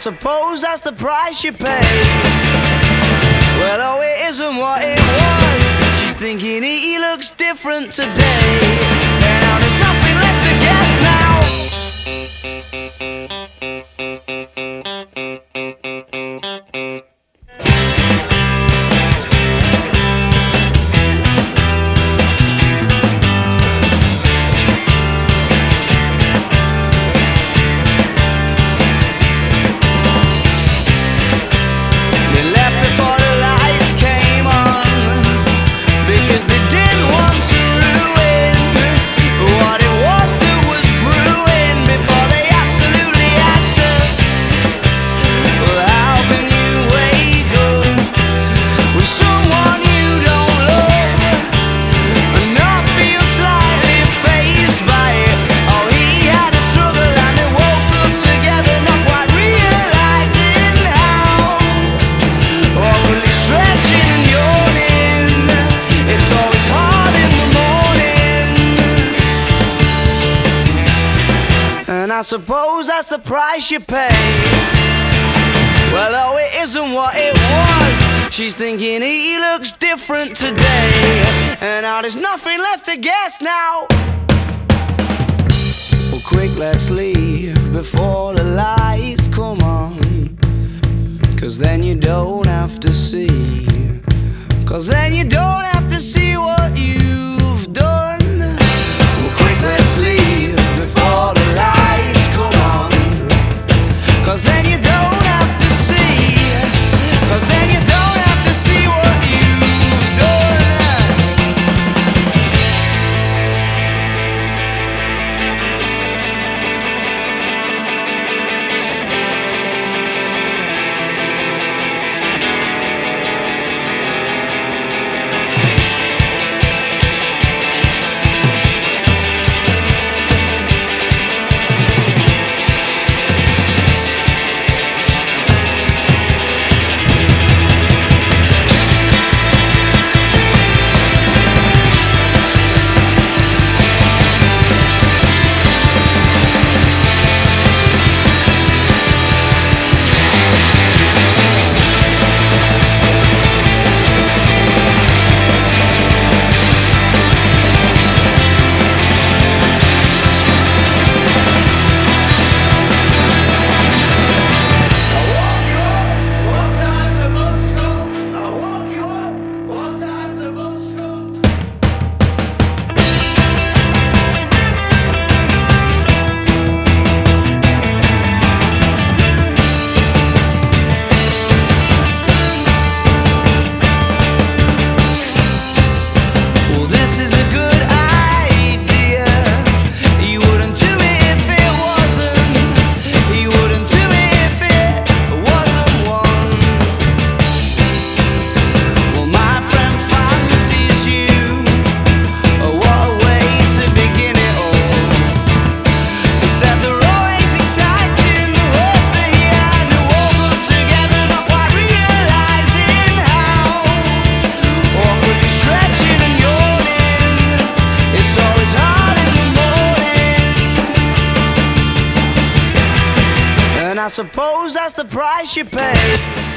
suppose that's the price you pay. Well, oh, it isn't what it was. She's thinking he looks different today. And now there's nothing left to guess now. I suppose that's the price you pay. Well, oh, it isn't what it was. She's thinking he looks different today. And now there's nothing left to guess now. Well, quick, let's leave before the lights come on. 'Cause then you don't have to see. 'Cause then you don't have to see what you've done. Well, quick, let's leave before the lights come on. 'Cause then you don't have to see. 'Cause then you don't have to see what you've done. I suppose that's the price you pay.